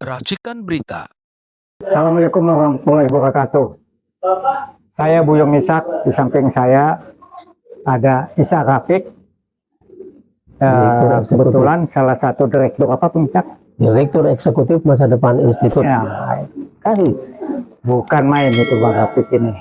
Racikan berita. Assalamualaikum warahmatullahi wabarakatuh. Saya Buyung Ishak, di samping saya ada Ishak Rafiq. Kebetulan salah satu direktur apa Bung Ishak? Direktur Eksekutif Masa Depan Institut. Ya, bukan main itu Bang Rafiq ini.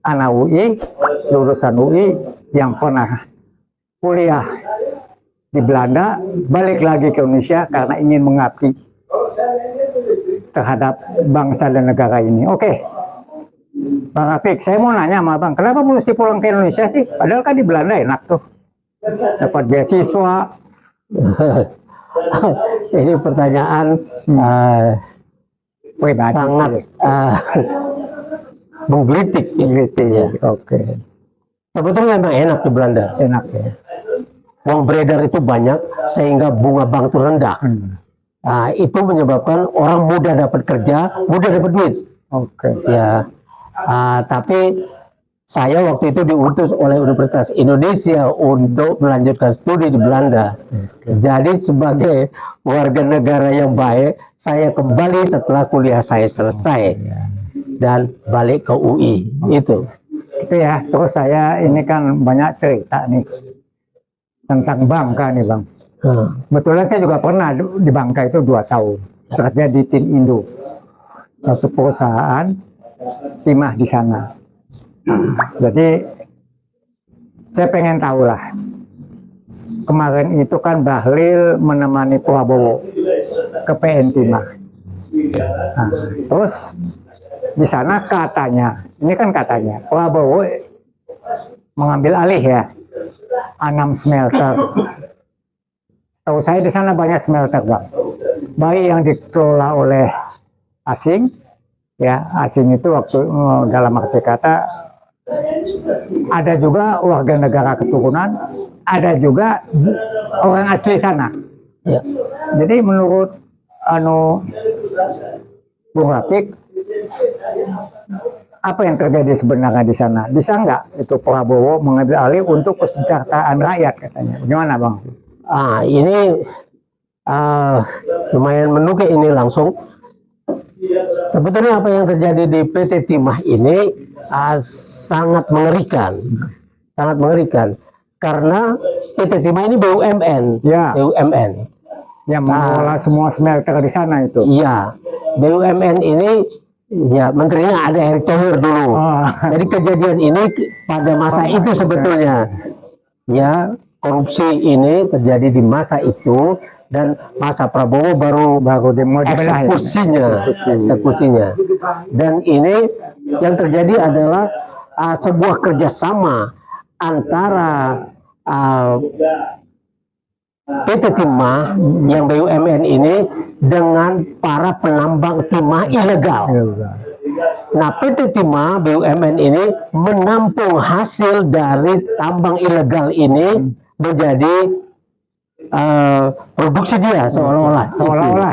Anak UI, lulusan UI yang pernah kuliah di Belanda, balik lagi ke Indonesia karena ingin mengabdi terhadap bangsa dan negara ini. Oke, Bang Rafiq, saya mau nanya sama Bang, kenapa mesti pulang ke Indonesia sih? Padahal kan di Belanda enak tuh, dapat beasiswa. Ini pertanyaan sangat menggelitik. Ya. Oke. Sebetulnya memang enak di Belanda. Enak ya. Uang beredar itu banyak sehingga bunga bank itu rendah. Itu menyebabkan orang mudah dapat kerja, mudah dapat duit. Oke. Ya, tapi saya waktu itu diutus oleh Universitas Indonesia untuk melanjutkan studi di Belanda. Jadi sebagai warga negara yang baik, saya kembali setelah kuliah saya selesai dan balik ke UI. Itu ya. Terus saya ini kan banyak cerita nih tentang Bangka nih Bang. Kebetulan saya juga pernah di Bangka itu 2 tahun kerja di Tim Indo, satu perusahaan timah di sana. Jadi saya pengen tahu lah, kemarin itu kan Bahlil menemani Prabowo ke PN Timah. Terus di sana katanya, ini kan katanya Prabowo mengambil alih ya 6 smelter. Tahu saya di sana banyak smelter Bang, baik yang dikelola oleh asing, ya asing itu waktu dalam arti kata ada juga warga negara keturunan, ada juga orang asli sana. ya. Jadi menurut Bung Rafiq, apa yang terjadi sebenarnya di sana? Bisa nggak itu Prabowo mengambil alih untuk kesejahteraan rakyat katanya? Gimana Bang? Ini lumayan menukik ini langsung. Sebetulnya apa yang terjadi di PT Timah ini sangat mengerikan, karena PT Timah ini BUMN, Ya. BUMN Yang mengelola semua smelter di sana itu. Iya, BUMN ini ya menterinya ada Erick Thohir dulu. Jadi kejadian ini pada masa itu sebetulnya, ya korupsi ini terjadi di masa itu. Dan masa Prabowo baru eksekusinya. Dan ini yang terjadi adalah sebuah kerjasama antara PT Timah yang BUMN ini dengan para penambang timah ilegal. Nah, PT Timah BUMN ini menampung hasil dari tambang ilegal ini menjadi produksi dia seolah-olah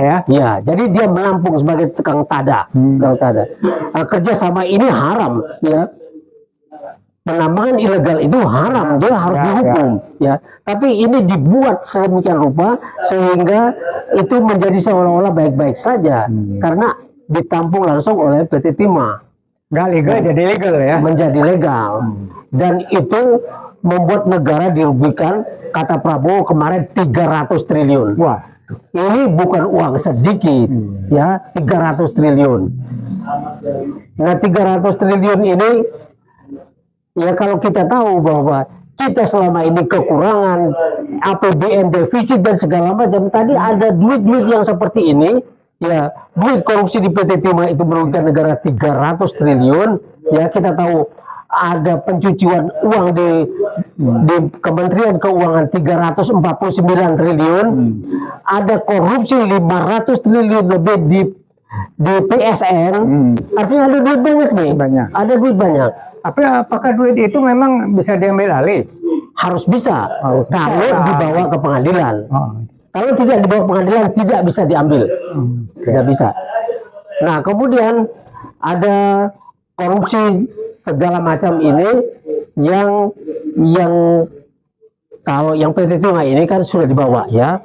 ya. Ya, jadi dia menampung sebagai tukang tada. Kerjasama ini haram ya. Penambangan ilegal itu haram, dia harus dihukum ya. Tapi ini dibuat sedemikian rupa sehingga itu menjadi seolah-olah baik-baik saja karena ditampung langsung oleh PT Timah. Nggak legal jadi legal ya. Menjadi legal. Dan itu membuat negara dirugikan, kata Prabowo kemarin 300 triliun. Wah, ini bukan uang sedikit, ya 300 triliun. Nah 300 triliun ini, ya kalau kita tahu bahwa kita selama ini kekurangan APBN defisit dan segala macam, tadi ada duit-duit yang seperti ini, ya duit korupsi di PT Timah itu merugikan negara 300 triliun, ya kita tahu ada pencucian uang di Kementerian Keuangan 349 triliun, ada korupsi 500 triliun lebih di PSN, artinya ada duit banyak nih, ada duit banyak. Tapi apakah duit itu memang bisa diambil alih? Harus bisa, kalau dibawa ke pengadilan. Kalau tidak dibawa ke pengadilan tidak bisa diambil, tidak bisa. Nah kemudian ada korupsi segala macam ini yang kalau yang PT Timah ini kan sudah dibawa ya.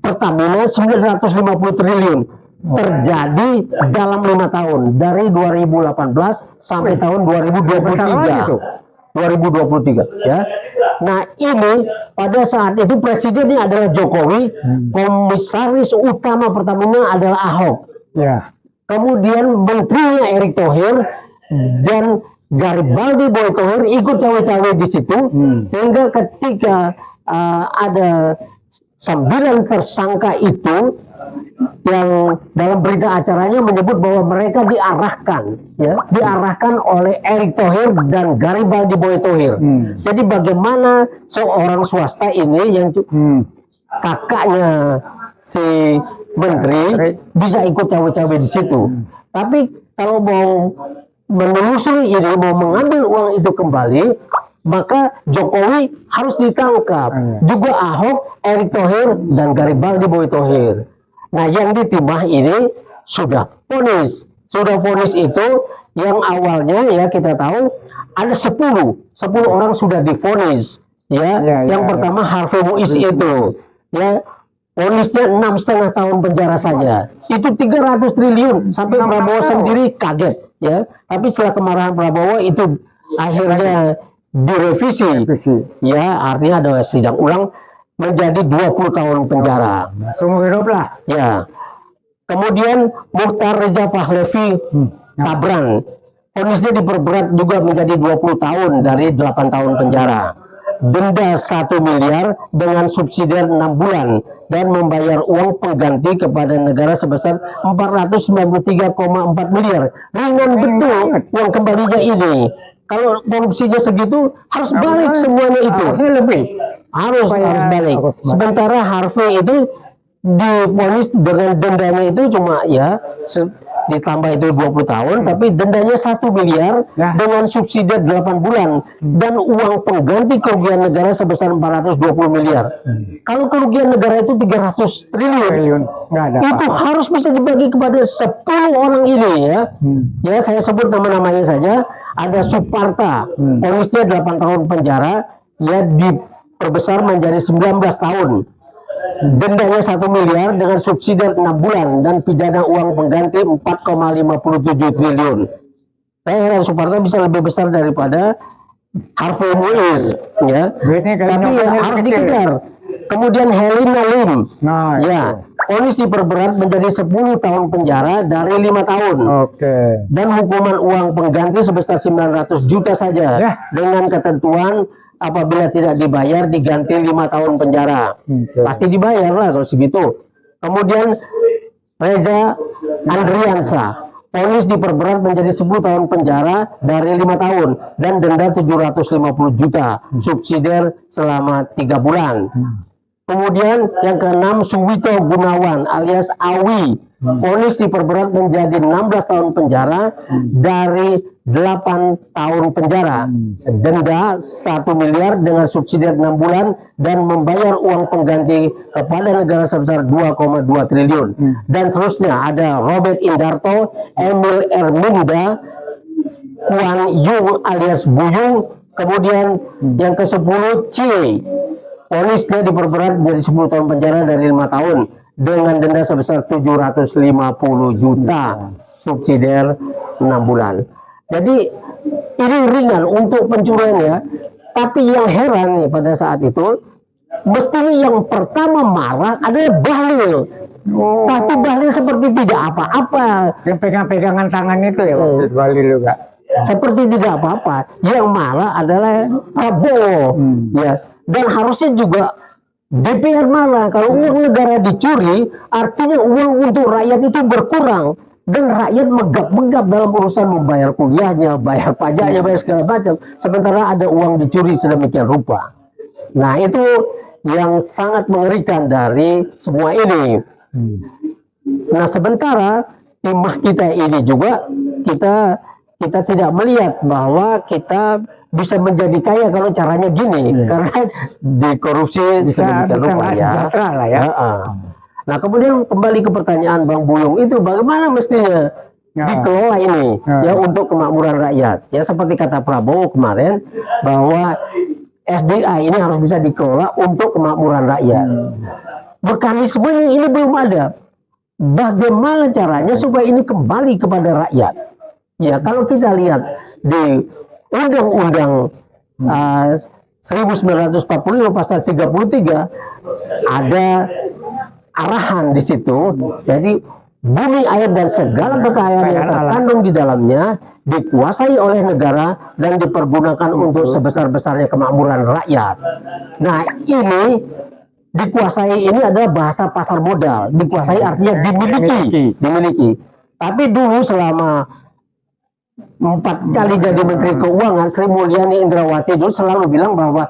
Pertamina 950 triliun terjadi dalam 5 tahun dari 2018 sampai tahun Besar lagi tuh. 2023 ya. Nah ini pada saat itu presidennya adalah Jokowi, komisaris utama Pertamina adalah Ahok, Ya. kemudian menterinya Erick Thohir dan Garibaldi Boy Thohir ikut cawe-cawe di situ, sehingga ketika ada 9 tersangka itu yang dalam berita acaranya menyebut bahwa mereka diarahkan oleh Erick Thohir dan Garibaldi Boy Thohir. Jadi bagaimana seorang swasta ini yang kakaknya si menteri bisa ikut cawe-cawe di situ. Tapi kalau mau menelusuri ini, mau mengambil uang itu kembali, maka Jokowi harus ditangkap. Juga Ahok, Erick Thohir, dan Garibaldi Boy Thohir. Nah, yang ditimah ini sudah vonis. Sudah vonis itu yang awalnya ya kita tahu ada 10 orang sudah divonis. Yang pertama Harvey Muiz itu. Ya, vonisnya 6,5 tahun penjara saja. Itu 300 triliun sampai Prabowo sendiri kaget ya. Tapi setelah kemarahan Prabowo itu akhirnya direvisi. Ya, artinya ada sidang ulang menjadi 20 tahun penjara. Seumur hidup lah. Ya. Kemudian Mukhtar Reza Pahlavi Tabran, vonisnya diperberat juga menjadi 20 tahun dari 8 tahun penjara. Denda 1 miliar dengan subsidiar 6 bulan dan membayar uang pengganti kepada negara sebesar 493,4 miliar. Ringan betul uang kembalinya ini. Kalau korupsinya segitu harus balik semuanya itu. Harusnya lebih. Harus balik. Sementara Harvey itu divonis dengan dendanya itu cuma ya ditambah itu 20 tahun, tapi dendanya 1 miliar dengan subsidi 8 bulan dan uang pengganti kerugian negara sebesar 420 miliar. Kalau kerugian negara itu 300 triliun, itu harus bisa dibagi kepada 10 orang ini ya. Ya, saya sebut nama-namanya saja. Ada Suparta, vonisnya 8 tahun penjara, ya diperbesar menjadi 19 tahun. Dendanya 1 miliar dengan subsidi 6 bulan dan pidana uang pengganti 4,57 triliun. Saya heran Suparta bisa lebih besar daripada Harvey Muiz ya. Tapi ya, harus dikejar. Kemudian Helena Lim, ya, vonis diperberat menjadi 10 tahun penjara dari 5 tahun. Dan hukuman uang pengganti sebesar 900 juta saja dengan ketentuan apabila tidak dibayar diganti 5 tahun penjara. Pasti dibayar lah kalau segitu. Kemudian Reza Andriansa, vonis diperberat menjadi 10 tahun penjara dari 5 tahun dan denda 750 juta, subsidiar selama 3 bulan. Kemudian yang keenam Suwito Gunawan alias Awi, vonis diperberat menjadi 16 tahun penjara dari 8 tahun penjara, denda 1 miliar dengan subsidi 6 bulan dan membayar uang pengganti kepada negara sebesar 2,2 triliun. Dan seterusnya ada Robert Indarto, Emil Erminda, Kuan Yung alias Buyung, kemudian yang ke-10 C, vonisnya diperberat menjadi 10 tahun penjara dari 5 tahun dengan denda sebesar 750 juta, subsidiar 6 bulan. Jadi ini ringan untuk pencurian ya. Tapi yang heran nih pada saat itu, mestinya yang pertama marah adalah Bahlil. Tapi Bahlil seperti tidak apa-apa. Yang pegang-pegangan tangan itu ya waktu Bahlil juga. Seperti tidak apa-apa. Yang marah adalah Prabowo. Ya. Dan harusnya juga DPR marah. Kalau uang negara dicuri, artinya uang untuk rakyat itu berkurang. Dan rakyat megap-megap dalam urusan membayar kuliahnya, bayar pajaknya, bayar segala macam. Sementara ada uang dicuri sedemikian rupa. Nah itu yang sangat mengerikan dari semua ini. Nah sementara timah kita ini juga kita tidak melihat bahwa kita bisa menjadi kaya kalau caranya gini, karena dikorupsi bisa sejahtera lah ya. Nah kemudian kembali ke pertanyaan Bang Buyung itu, bagaimana mestinya dikelola ini ya untuk kemakmuran rakyat ya, seperti kata Prabowo kemarin bahwa SDA ini harus bisa dikelola untuk kemakmuran rakyat. mekanismenya ini belum ada. Bagaimana caranya supaya ini kembali kepada rakyat? Ya, kalau kita lihat di Undang-Undang 1945 pasal 33 ada arahan di situ. Jadi bumi, air dan segala kekayaan yang terkandung di dalamnya dikuasai oleh negara dan dipergunakan untuk sebesar-besarnya kemakmuran rakyat. Nah, ini dikuasai ini adalah bahasa pasar modal. Dikuasai artinya dimiliki. Tapi dulu selama 4 kali jadi Menteri Keuangan, Sri Mulyani Indrawati dulu selalu bilang bahwa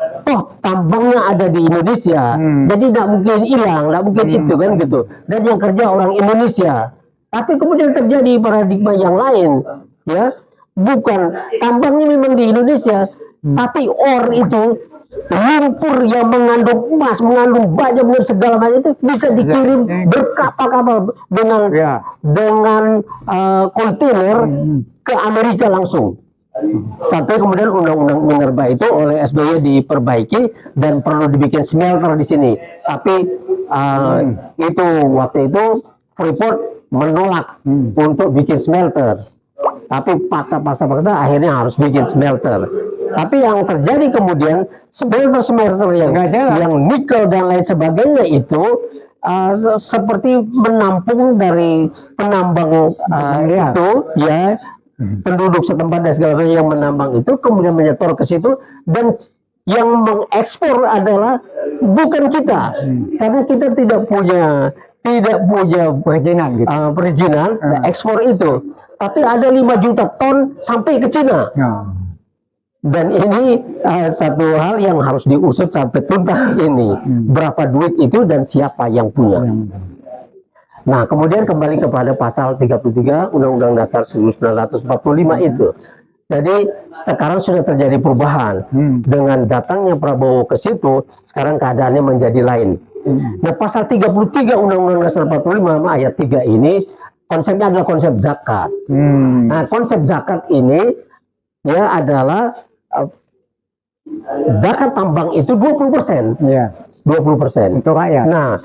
tambangnya ada di Indonesia, jadi tidak mungkin hilang, tidak mungkin itu kan gitu. Dan yang kerja orang Indonesia. Tapi kemudian terjadi paradigma yang lain, ya, bukan tambangnya memang di Indonesia, tapi ore itu lumpur yang mengandung emas, mengandung baja, mengandung segala macam itu bisa dikirim berkapal-kapal dengan kontainer ke Amerika langsung. Sampai kemudian undang-undang minerba itu oleh SBY diperbaiki dan perlu dibikin smelter di sini. Tapi itu waktu itu Freeport menolak untuk bikin smelter. Tapi paksa akhirnya harus bikin smelter. Tapi yang terjadi kemudian smelter yang nikel dan lain sebagainya itu seperti menampung dari penambang itu, ya, penduduk setempat dan segala macam yang menambang itu kemudian menyetor ke situ, dan yang mengekspor adalah bukan kita, karena kita tidak punya perizinan ekspor itu. Tapi ada 5 juta ton sampai ke Cina. Dan ini satu hal yang harus diusut sampai tuntas ini. Berapa duit itu dan siapa yang punya. Nah, kemudian kembali kepada pasal 33 Undang-Undang Dasar 1945 itu. Jadi sekarang sudah terjadi perubahan. Dengan datangnya Prabowo ke situ, sekarang keadaannya menjadi lain. Nah, pasal 33 Undang-Undang Dasar 45 ayat 3 ini konsepnya adalah konsep zakat. Nah, konsep zakat ini ya adalah zakat tambang itu 20%. 20% untuk rakyat. Nah,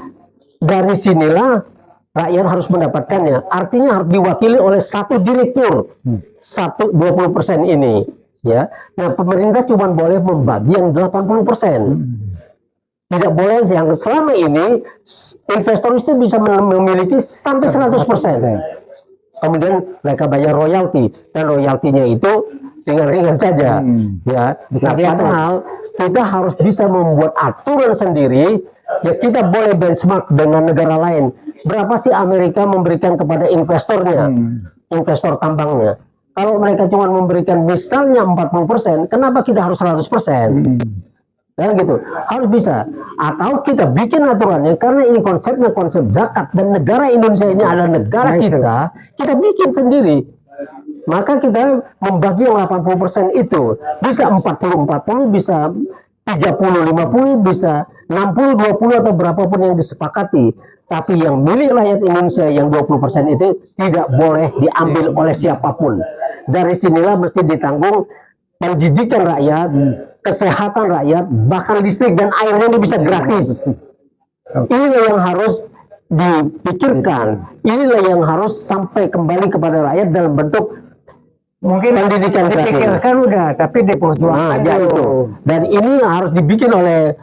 dari sinilah rakyat harus mendapatkannya. Artinya harus diwakili oleh satu direktur. 20% ini, ya. Nah, pemerintah cuma boleh membagi yang 80%. Tidak boleh yang selama ini investor itu bisa memiliki sampai 100%. Kemudian mereka bayar royalti, dan royaltinya itu ringan-ringan saja. Ya, nah, padahal kita harus bisa membuat aturan sendiri. Ya, kita boleh benchmark dengan negara lain. Berapa sih Amerika memberikan kepada investornya, investor tambangnya? Kalau mereka cuma memberikan misalnya 40%, kenapa kita harus 100%? Dan gitu, harus bisa. Atau kita bikin aturannya, karena ini konsepnya konsep zakat, dan negara Indonesia ini adalah negara kita bikin sendiri. Maka kita membagi yang 80% itu, bisa 40-40, bisa 30-50, bisa 60-20 atau berapapun yang disepakati. Tapi yang milik rakyat Indonesia yang 20% itu tidak boleh diambil oleh siapapun. Dari sinilah mesti ditanggung pendidikan rakyat, kesehatan rakyat, bahkan listrik dan airnya ini bisa gratis. Inilah yang harus dipikirkan. Inilah yang harus sampai kembali kepada rakyat dalam bentuk Mungkin pendidikan dipikirkan udah, tapi diperjuangkan itu. Dan ini harus dibikin oleh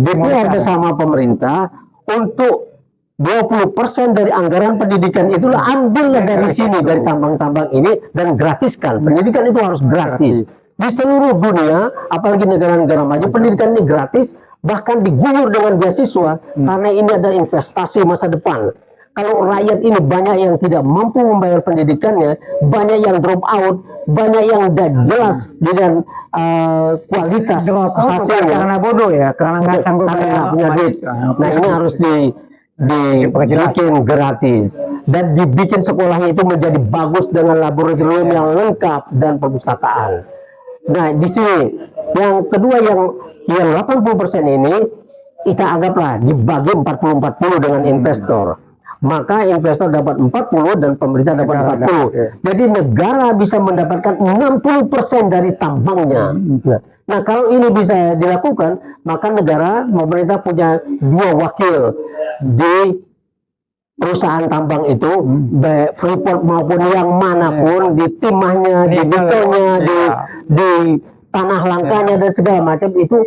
DPR bersama pemerintah untuk 20% dari anggaran pendidikan itulah ambillah dari sini, dari tambang-tambang ini, dan gratiskan. Pendidikan itu harus gratis. Di seluruh dunia, apalagi negara-negara maju, pendidikan ini gratis, bahkan diguyur dengan beasiswa, karena ini adalah investasi masa depan. Kalau rakyat ini banyak yang tidak mampu membayar pendidikannya, banyak yang drop out, banyak yang tidak jelas dengan kualitas hasilnya. Karena bodoh ya, karena nggak sanggup punya duit. Nah, ini harus dibikin gratis, dan dibikin sekolahnya itu menjadi bagus dengan laboratorium yang lengkap dan perpustakaan. Nah, di sini yang kedua, yang 80% ini kita anggaplah dibagi 40-40 dengan investor. Maka investor dapat 40 dan pemerintah dapat 40. Jadi negara bisa mendapatkan 60% dari tambangnya. Nah, kalau ini bisa dilakukan, maka negara, pemerintah punya 2 wakil di perusahaan tambang itu, baik Freeport maupun yang manapun, di timahnya, di Nikel. nikelnya, Iya. di tanah langkanya dan segala macam itu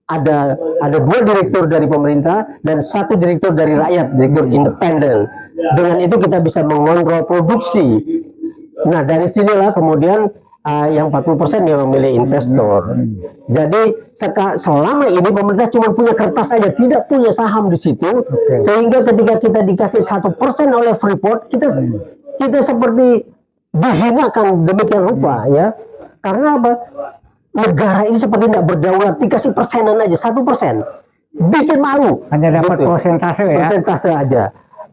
ada 2 direktur dari pemerintah dan 1 direktur dari rakyat, direktur independen. Dengan itu kita bisa mengontrol produksi. Nah, dari sinilah kemudian yang 40% yang memilih investor. Jadi selama ini pemerintah cuma punya kertas saja, tidak punya saham di situ, sehingga ketika kita dikasih 1% oleh Freeport, kita seperti dihinakan demikian rupa ya. Karena apa? Negara ini seperti tidak berdaulat, dikasih persenan aja 1%, bikin malu. Hanya dapat Gitu. persentase ya. Persentase aja.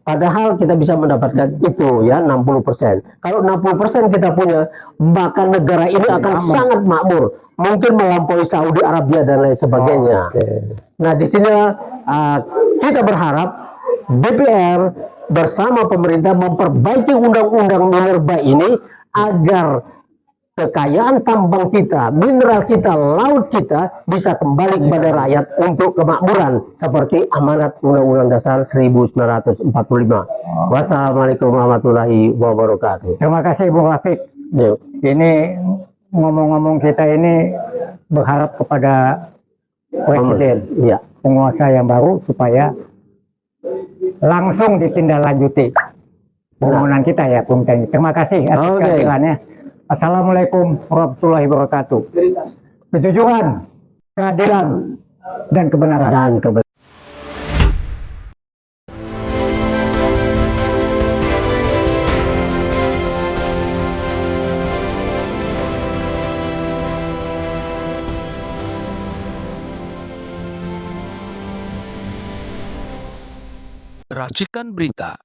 Padahal kita bisa mendapatkan itu ya 60%. Kalau 60% kita punya, maka negara ini akan sangat makmur, mungkin melampaui Saudi Arabia dan lain sebagainya. Nah, di sini kita berharap DPR bersama pemerintah memperbaiki undang-undang minerba ini agar kekayaan tambang kita, mineral kita, laut kita bisa kembali kepada rakyat untuk kemakmuran seperti amanat Undang-Undang Dasar 1945. Wassalamualaikum warahmatullahi wabarakatuh. Terima kasih Bung Rafiq. Yuk. Ini ngomong-ngomong kita ini berharap kepada Presiden, Iya. penguasa yang baru supaya langsung ditindaklanjuti permohonan kita ya Bung Teni. Terima kasih atas Oke. kehadirannya. Assalamualaikum warahmatullahi wabarakatuh. Kejujuran, keadilan, dan kebenaran. Dan kebenaran. Racikan Berita